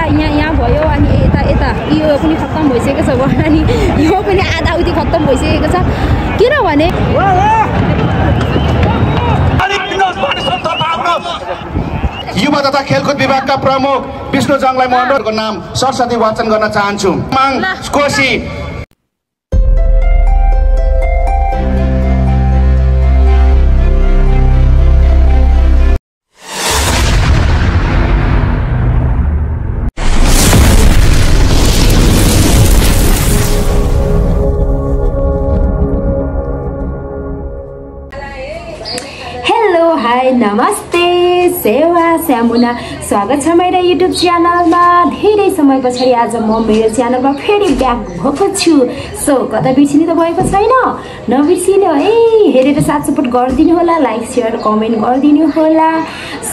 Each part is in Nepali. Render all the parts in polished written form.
यहाँ भयो अनि यता यो पनि खत्तम भइसकेको छ अनि यो पनि आधाउधी खत्तम भइसकेको छ किनभने युवा तथा खेलकुद विभागका प्रमुख विष्णु जङलाई म अनुरोधको नाम सरस्वती वाचन गर्न चाहन्छु। माङ कोशी नमस्ते सेवा स्यामुना स्वागत छ मेरो युट्युब च्यानलमा। धेरै समय पछाडि आज म मेरो च्यानलमा फेरि ब्याक भएको छु। सो कता बिर्सिनु त भएको छैन, नबिर्सिनु है। हेरेर साथ सपोर्ट गरिदिनु होला, लाइक सेयर कमेन्ट गरिदिनु होला।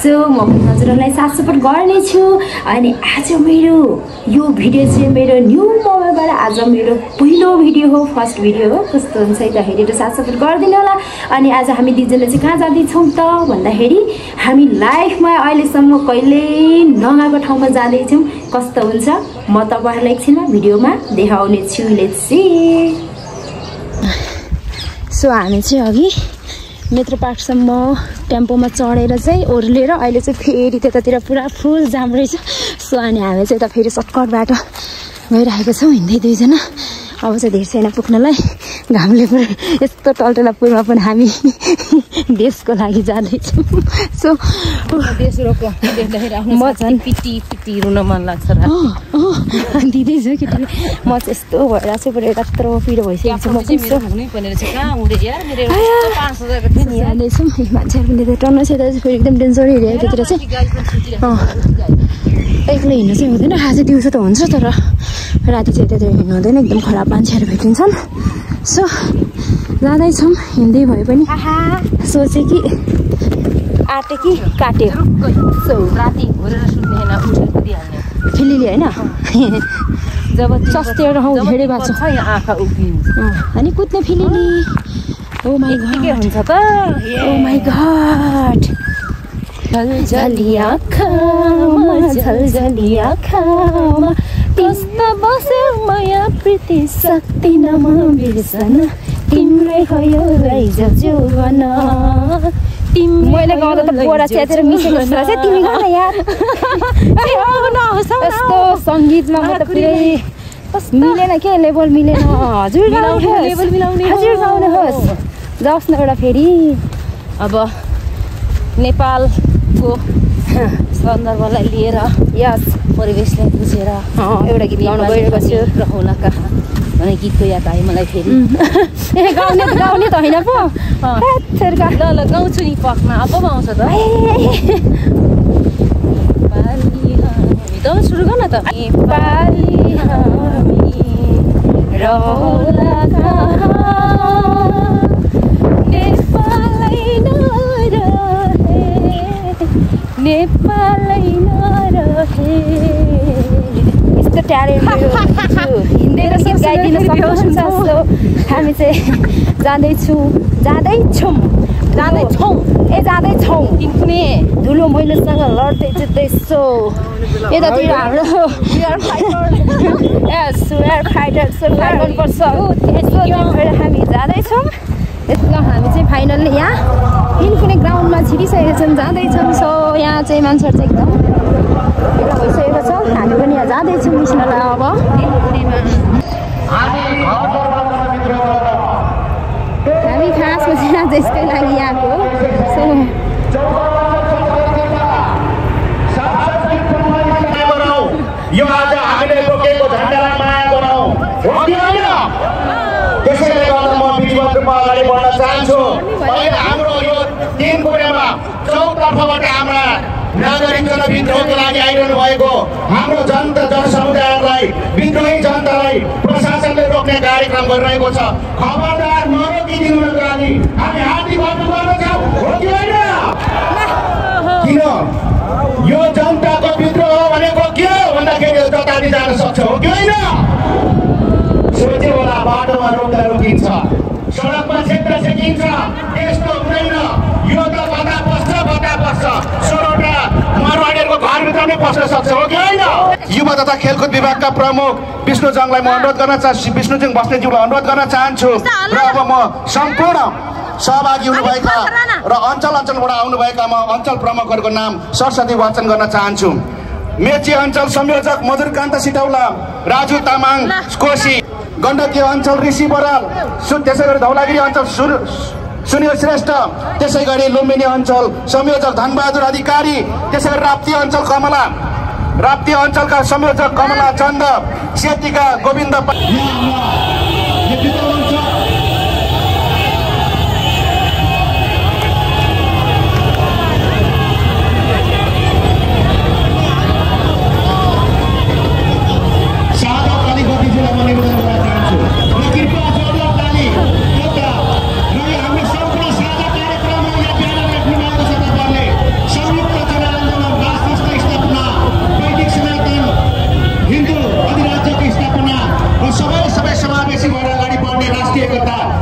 सो म पनि हजुरहरूलाई साथ सपोर्ट गर्नेछु। अनि आज मेरो यो भिडियो चाहिँ मेरो न्यू मोबाइलबाट आज मेरो पहिलो भिडियो हो, फर्स्ट भिडियो हो। कस्तो हुन्छ त हेरेर साथ सपोर्ट गरिदिनु होला। अनि आज हामी दुईजना चाहिँ कहाँ जाँदैछौँ त भन्दाखेरि हामी लाइफमा अहिलेसम्म कहिले नगएको ठाउँमा जाँदैछौँ। कस्तो हुन्छ म तपाईँहरूलाई एकछिनमा भिडियोमा देखाउने छु। Let's see. सो हामी चाहिँ अघि मेट्रो पार्कसम्म टेम्पोमा चढेर चाहिँ ओर्लेर अहिले चाहिँ फेरि त्यतातिर पुरा फुल जाम रहेछ। सो अनि हामी चाहिँ यता फेरि सर्टकट बाटो गइरहेको छौँ हिँड्दै दुईजना। अब चाहिँ धेरै छैन पुग्नलाई, घामले पनि यस्तो टल्टला पुलमा पनि हामी देशको लागि जाँदैछौँ। सो म झन् पिटी रुन मन लाग्छ र दिँदैछु केटाले। म चाहिँ यस्तो भइरहेको छु, पुरा यत्रो पिरो भइसकेको छ। म जाँदैछौँ मान्छेहरू पनि टन्न छ फेरि एकदम डेन्जर एरिया त्यतिर चाहिँ एक्लै हिँड्नु चाहिँ हुँदैन। आज दिउँसो त हुन्छ तर राति चाहिँ त्यतिर हिँड्नु हुँदैन, एकदम खराब मान्छेहरू भेटिन्छन्। सो जाँदैछौँ हिँड्दै भए पनि सोचे कि आटे कि काट्यो। सो राति घोरेर सुत्दैन फिलिली होइन जब सस्तो एउटा ठाउँ धेरै भएको छ आँखा उभिन्छ अनि कुद्ने फिलिली। ओ माई गॉड के हुन्छ त? ओ माई गॉड झलझली आँखामा झलझली आँखामा त्यस्ता बस्यो माया प्रीति सक्दिन म बिर्सन तिम्रै भयो रैज जोवन। मैले गाउँदा त बोरा च्यातेर मिसेको जस्तो लाग्छ। तिमी गा न यार। यस्तो सङ्गीतमा म त पुरै मिलेन के, लेभल मिलेन। हजुर गाउनुहोस् जाओस् न एउटा फेरि। अब नेपालको सन्दर्भलाई लिएर यस परिवेशलाई बुझेर एउटा गीत गाउन गइरहेको छु। रहुला कहाँ भने गीतको याद आयो मलाई फेरि। गाउने त होइन पो। ल गाउँछु नि पक्मा। अब पो आउँछ त त सुरु गर्न त। नेपाली हामी रहुला नेपालै नरहे। यस्तो ट्यालेन्ट हिँडेर गीत गाइदिन सक्नुहुन्छ। सो हामी चाहिँ जाँदैछौँ तिनकुने धुलो मैलोसँग लड्दै जुत्दैछौ। यतातिर हाम्रो फाइटर गर्नुपर्छ। हामी जाँदैछौँ। हामी चाहिँ फाइनल्ली यहाँ तिनकुने ग्राउन्डमा छिरिसकेका छौँ, जाँदैछौँ। सो यहाँ चाहिँ मान्छेहरू चाहिँ एकदम भेला भइसकेको छ। हामी पनि यहाँ जाँदैछौँ मिस्नलाई। अब हामी खासमा चाहिँ आज यसकै लागि आएको। सो यो आज हामीले बोकेको झन्डालाई माया गरौँ, हो कि होइन? त्यसैले गर्दा म विधिवत रूपमा अगाडि बढ्न चाहन्छु। अहिले हाम्रो यो तिनकुनेमा चौतर्फबाट हाम्रा नागरिक जनविद्रोहको लागि आइरहनु भएको हाम्रो जनसमुदायलाई, विद्रोही जनतालाई प्रशासनले रोक्ने कार्यक्रम गरिरहेको छ। खबरदार नरोकिदिनुको लागि हामी हाती गर्नु पर्नेछौँ, हो कि होइन? किन यो जनताको विद्रोह भनेको के हो भन्दाखेरि जताति जान सक्छ, हो कि होइन? सोच्यो होला बाटोमा रोक्दा रोकिन्छ, सडकमा छेक्दा छेकिन्छ, यस्तो हुँदैन। यो त बता पस्छ 16वटा मारवाडीहरूको घरभित्र नै पस्न सक्छ, हो कि होइन? युवा तथा खेलकुद विभागका प्रमुख विष्णुजङलाई म अनुरोध गर्न चाहन्छु, विष्णुजङ बस्नेज्यूलाई अनुरोध गर्न चाहन्छु र अब म सम्पूर्ण सहभागी हुनुभएका र अञ्चलबाट आउनुभएका म अञ्चल प्रमुखहरूको नाम सरस्वती वाचन गर्न चाहन्छु। मेची अञ्चल संयोजक मधुरकान्त सिटौला, राजु तामाङ कोशी, गण्डकी अञ्चल ऋषि बराल, त्यसै गरी धौलागिरी अञ्चल सुनिल श्रेष्ठ, त्यसै गरी लुम्बिनी अञ्चल संयोजक धनबहादुर अधिकारी, त्यसै गरी राप्ती अञ्चलका संयोजक कमला चन्द, सेतीका गोविन्द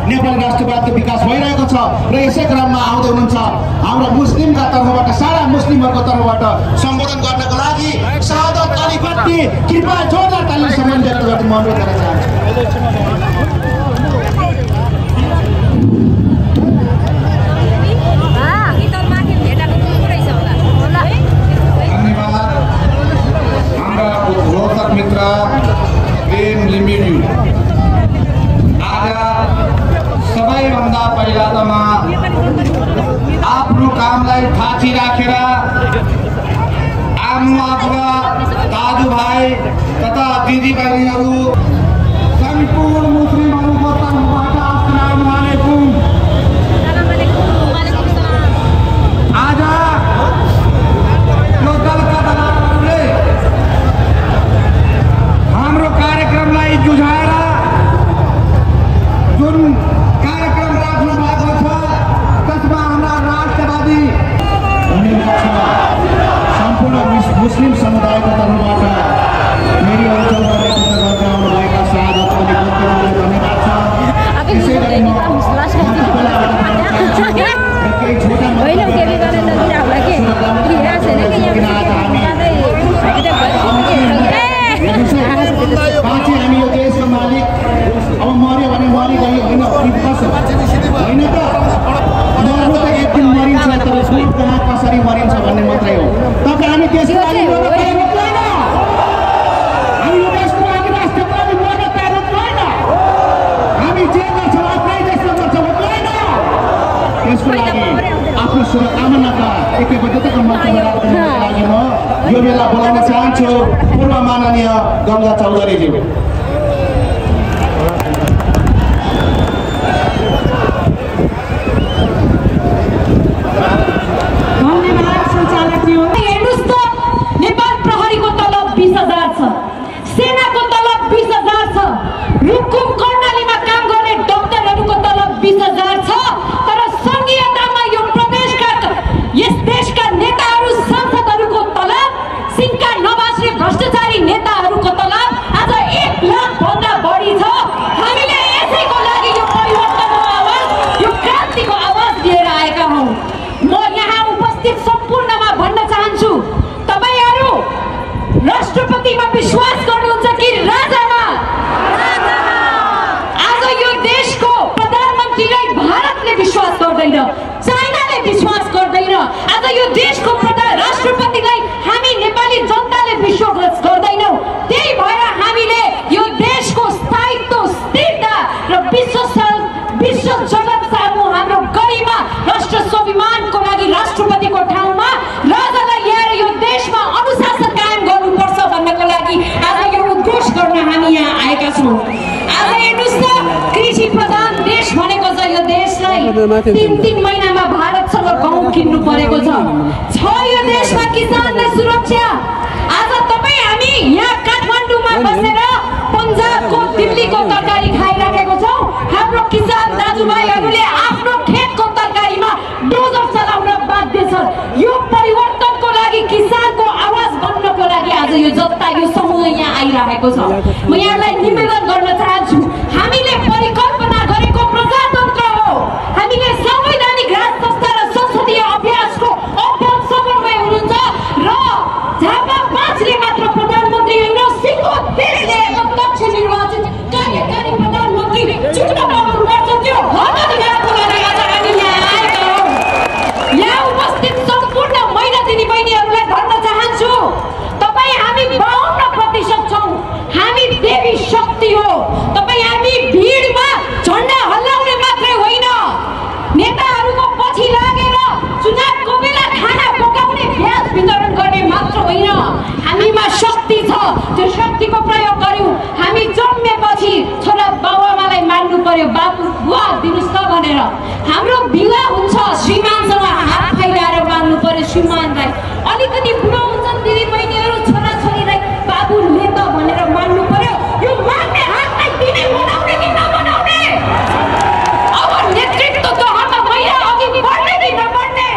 नेपाली राष्ट्रवादको विकास भइरहेको छ र यसै क्रममा आउँदै हुनुहुन्छ हाम्रो मुस्लिमका तर्फबाट, सारा मुस्लिमहरूको तर्फबाट सम्बोधन गर्नको लागि शहादत अली भट्टी कृपया जोरदार ताली सम्मान व्यक्त गर्न म अनुरोध गर्न चाहन्छु। धन्यवाद हाम्रा रोचक मित्र प्रेम लिम्बिनी। आज सबैभन्दा पहिला त म आफ्नो कामलाई थाची राखेर आमा दाजुभाइ तथा दिदीबहिनीहरू सम्पूर्ण मुस्लिमहरूको तर्फबाट अस्सलामु अलैकुम। आज यो दलका दलालहरूले हाम्रो कार्यक्रमलाई जुझाएर जुन कार्यक्रम राख्नु भएको छ त्यसमा हाम्रा राष्ट्रवादी सम्पूर्ण मुस्लिम समुदायको तर्फबाट मेरी अञ्चलबाट नेतृत्व गर्दै आउनुभएका शहादत अली भट्टीलाई धन्यवाद छ। त्यसै गरी म हामी यो देशको मालिक अब मर्यो भने मरिगयो होइन, होइन त मर्नु त एक दिन मरिन्छ, तर कुन कहाँ कसरी मरिन्छ भन्ने मात्रै हो। तपाईँ हामी देशको लागि मर्न तयार हुँदैन, हामी यो देशको लागि राष्ट्रको लागि मर्न तयार हुँदैन, हामी जे गर्छौँ आफ्नै देशमा गर्छौँ हुँदैन। त्यसको लागि आफ्नो शुभकामनाका एकबद्धताको मञ्चमा राख्नको लागि म यो बेला बोलाउन चाहन्छु पूर्व माननीय गङ्गा चौधरीज्यू। धन्यवाद सञ्चालकज्यू। हेर्नुहोस् त, नेपाल प्रहरीको तलब 20,000 छ, सेनाको तलब 20,000 छ, रुकुम कर्णालीमा काम गर्ने डाक्टरहरूको तलब 20,000 छ, तर संघीयतामा यो प्रदेशका यस देशका नेताहरू सांसदहरूको तलब, सिङ्का नबास्ने भ्रष्टाचारी नेताहरूको तलब आज 1 लाख भन्दा बढी छ। हामीले यसैको लागि यो परिवर्तनको आवाज, यो क्रान्तिको आवाज लिएर आएका हौँ। म यहाँ उपस्थित सम्पूर्णमा भन्न चाहन्छु, तपाईहरू राष्ट्रपतिमा विश्वास गर्नुहुन्छ कि राजामा? आज यो देशको प्रधानमन्त्रीलाई भारतले विश्वास गर्दैन, चाइनाले विश्वास गर्दैन, आज यो देशको राष्ट्रपतिलाई हामी नेपाली जनताले विश्वास गर्दैनौँ। त्यही भएर हामीले यो देशको स्थायित्व, स्थिरता र विश्व जगत सामु हाम्रो गरिमा, राष्ट्र स्वाभिमानको लागि राष्ट्रपतिको ठाउँमा राजालाई ल्याएर यो देशमा अनुशासन कायम गर्नुपर्छ भन्नको लागि आज यो उद्घोष गर्न हामी यहाँ आएका छौँ। आज हेर्नुहोस् त, कृषि प्रधान देश भनेको छ यो देशलाई 3-3 महिनामा भारतसँग गहुँ किन्नु परेको छ यो देशमा किसानलाई सुरक्षा। आज तपाईँ हामी यहाँ काठमाडौँमा बसेर पन्जाबको, दिल्लीको तरकारी खाइराखेको छौँ। हाम्रो किसान दाजुभाइहरूले आफ्नो खेतको तरकारीमा डोजर चलाउन बाध्य छ। यो परिवर्तनको लागि, किसानको आवाज बन्नको लागि आज यो जनता, यो समूह यहाँ आइरहेको छ। म यहाँलाई निवेदन गर्न चाहन्छु, हामीले परिकल्पना गरेको प्रजातन्त्र हो, हामीले संवैधानिक राज संस्था र संसदीय अभ्यासको अभ्यास समन्वय हुनुहुन्छ र झापा 5ले मात्र प्रधानमन्त्री शक्तिको प्रयोग गर्यौँ। हामी जन्मेपछि छोरा बाबुआमालाई मान्नु पर्यो, बाबु बुवा दिनुहोस् त भनेर। हाम्रो विवाह हुन्छ श्रीमानसँग हात फैलाएर मान्नु पर्यो श्रीमानलाई। अलिकति बुढो हुन्छन् दिदीबहिनीहरू छोराछोरीलाई बाबुले त भनेर मान्नु पर्यो। यो मान्ने हातलाई दिने बनाउने कि नबनाउने? अब नेतृत्व त हात महिला अघि बढ्ने कि नबढ्ने?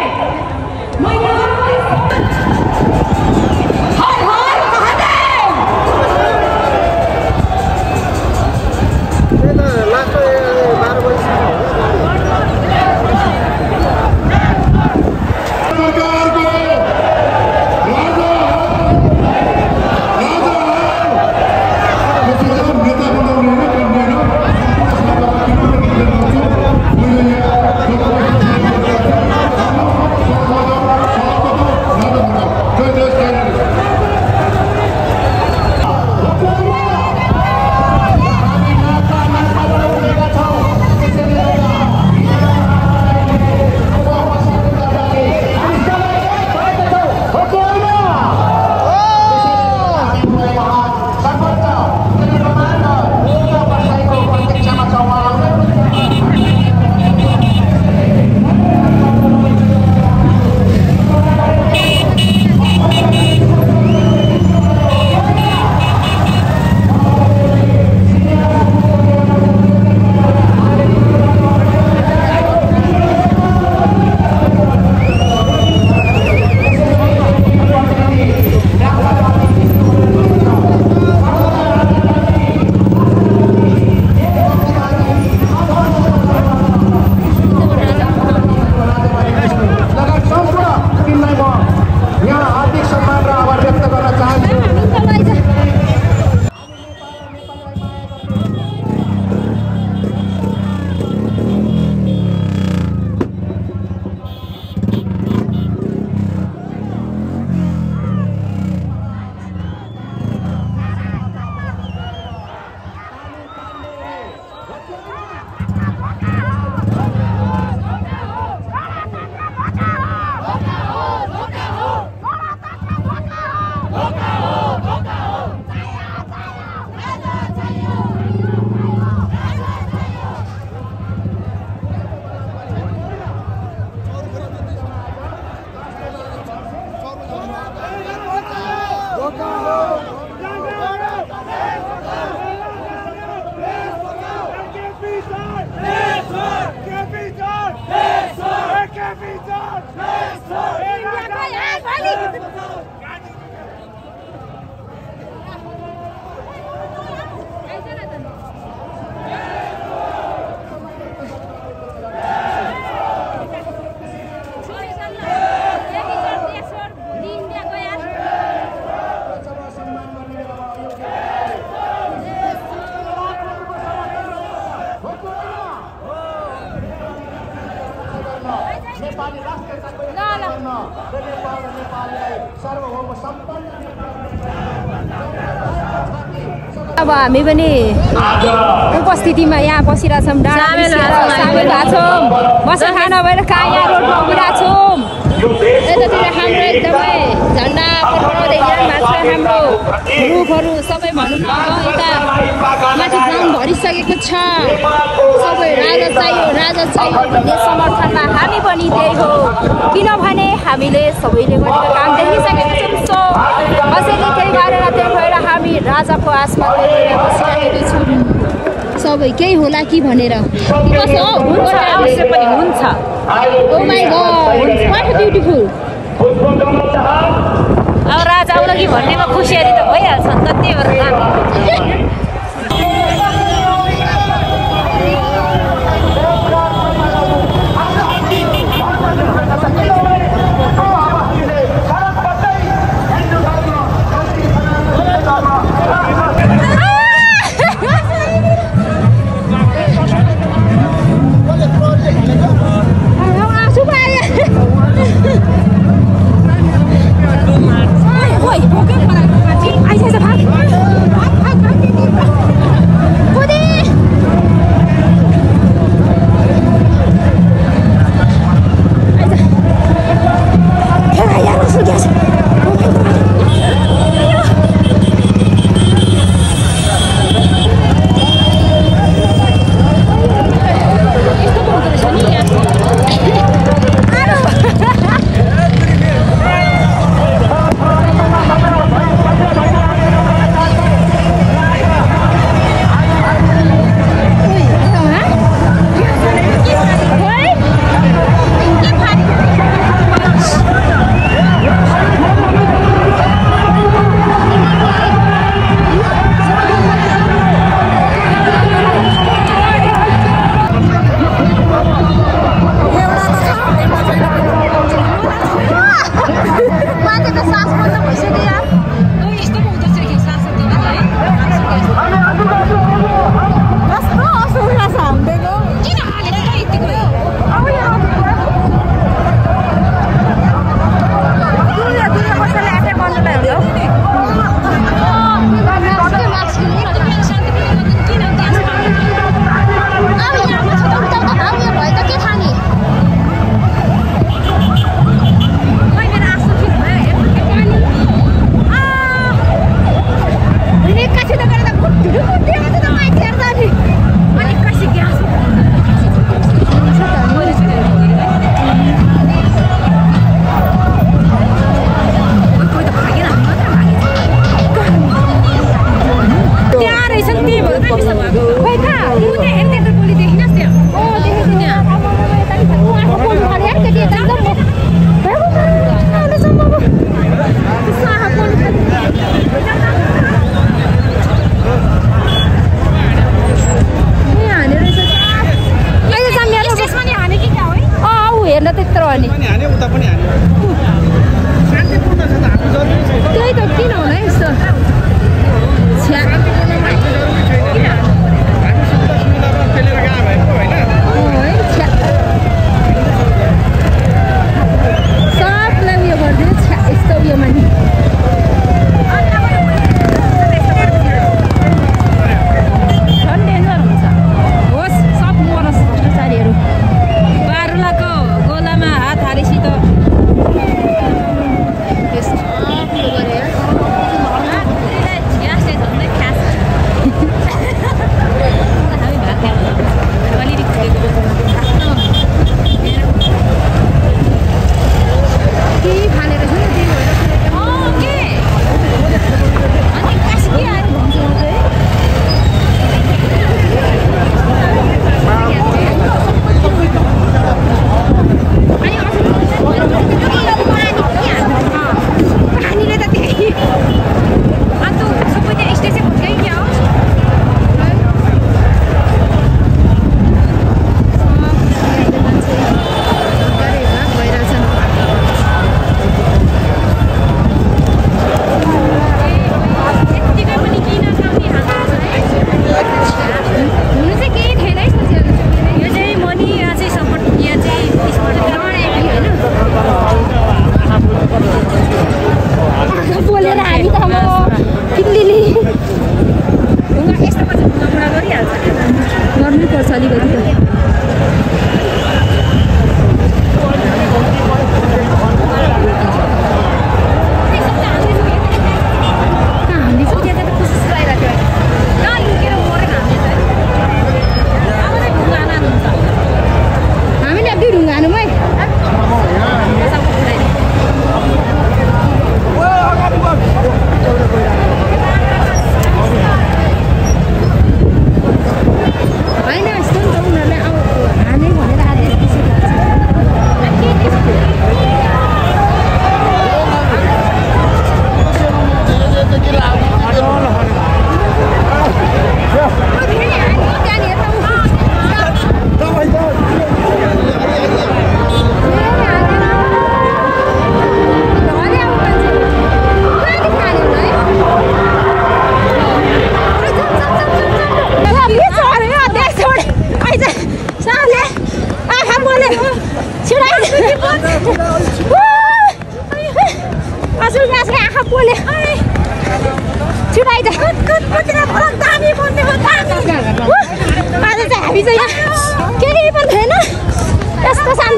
अब हामी पनि उपस्थितिमा यहाँ बसिरहेछौँ, सामेल भएको छौँ। बस्न खान भएर कहाँ यहाँ रोडमा उभिरहेको छौँ। यतातिर हाम्रो एकदमै झन्डा फर्काउँदै मात्र हाम्रो रुखहरू सबै भनौँ न यता माथि ग्राउन्ड भरिसकेको छ। सबै राजा चाहियो भन्ने समर्थनमा हामी पनि त्यही हो, किनभने हामीले सबैले गरेको काम देखिसकेको छौँ। कसैले केही गरेर त्यही भएर हामी राजाको आसमा बसिरहेको छौँ। सबै केही होला कि भनेर कसो हुन्छ, अवश्य पनि हुन्छ। Oh my God, what a beautiful. अब राजा आउला कि भन्नेमा खुसियाली त भइहाल्छ नि त, त्यही भएर आइज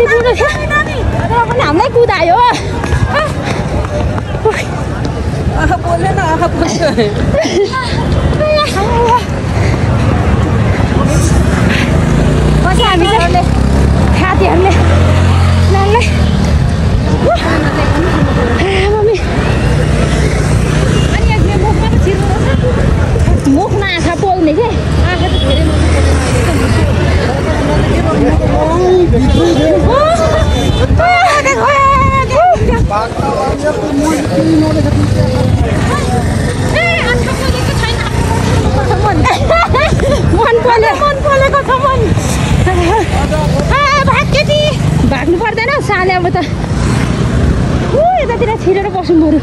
पनि हामीलाई कुदायो बोलेन आँखा पोल्यो पछि हामीले खातीहरूले नानलाई मम्मी मुखमा आँखा पोल्ने के आँखा त धेरै भाग्नु पर्दैन साले अब त यतातिर छिरेर बस्नु बरु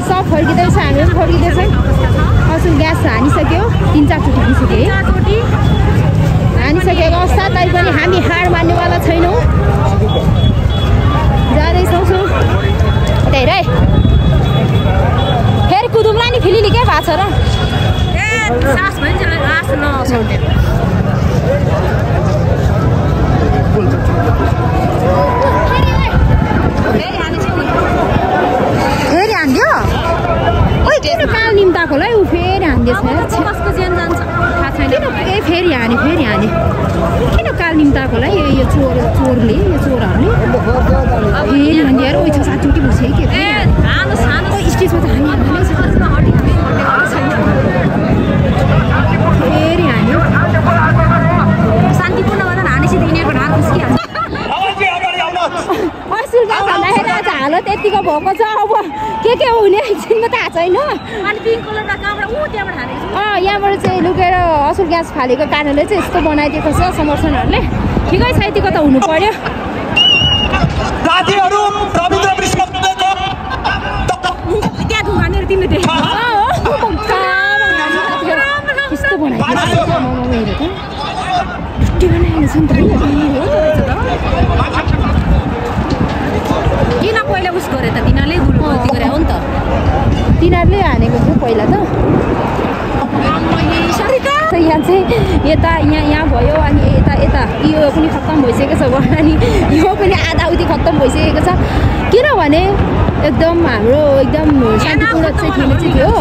सब फर्किँदैछ हामी पनि फर्किँदैछ असुल ग्यास हानिसक्यो 3-4 चोटि पुगिसक्यो है हानिसकेको अवस्था तैपनि हामी हार मान्नेवाला छैनौँ जाँदैछौँ यतै रे फेरि कुदुम्ला नि फिलिली के भएको छ र सास भन्छ आस नसौटे फेरि हान्दियो ओइ किन काल निम्ताको ल ऊ फेरि हान्दैछ कसको ज्यान जान्छ थाहा छैन किन फेरि हाने किन काल निम्ताको ल यो चोरहरूले यो चोरहरूले फेरि हान्दियो ओइ 6-7 चोटि बस्यो के स्टेजमा त फेरि हान्यो शान्तिपूर्ण गर्दा हानेपछि यिनीहरूको ढाड खुस्किहाल्छ असुल भन्दाखेरि आज हालत यतिको भएको छ अब के हुने एकछिनमा थाहा छैन अनि पिङ्क कलरको कहाँबाट त्यहाँबाट हानेको छ यहाँबाट चाहिँ लुकेर असुल ग्यास फालेको कारणले चाहिँ यस्तो बनाइदिएको छ समर्थनहरूले ठिकै छ यतिको त हुनु पर्यो त्यहाँ धुमानेर तिमीले देख्यौ यस्तो बनाइदिएको बनाइरहेको छ नि त किन पहिला उस गरे त तिनीहरूले गल्ती गरे हो नि त तिनीहरूले हानेको थियो पहिला त यहाँ चाहिँ यहाँ भयो अनि यता यो पनि खत्तम भइसकेको छ अनि यो पनि आधाउधी खत्तम भइसकेको छ किनभने एकदम हाम्रो एकदम शान्तिपूर्ण चाहिँ थियो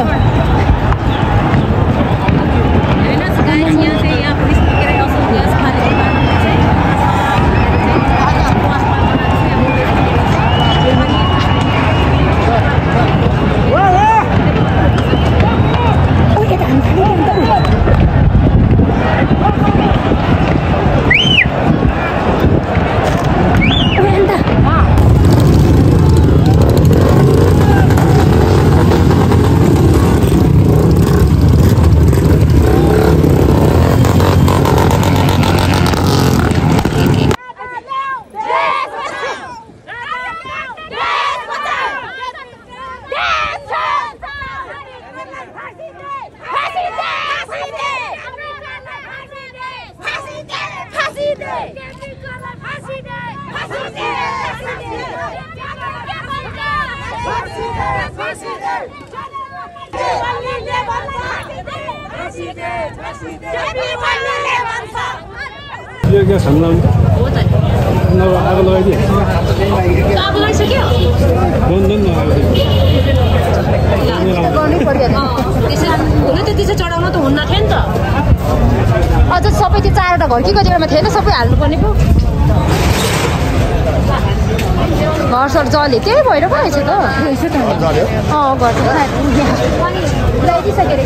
ग्यास हाल्नु आगो लगाइदियो आगो लगाइसक्यो हुन त त्यसो चढाउन त हुन्न थियो नि त अझ सबै त्यो 4वटा घर्कीको जग्गामा थिएन सबै हाल्नुपर्ने पो घरसर जल्यो त्यही भएर पो रहेछ त घर ल्याइदिइसकेर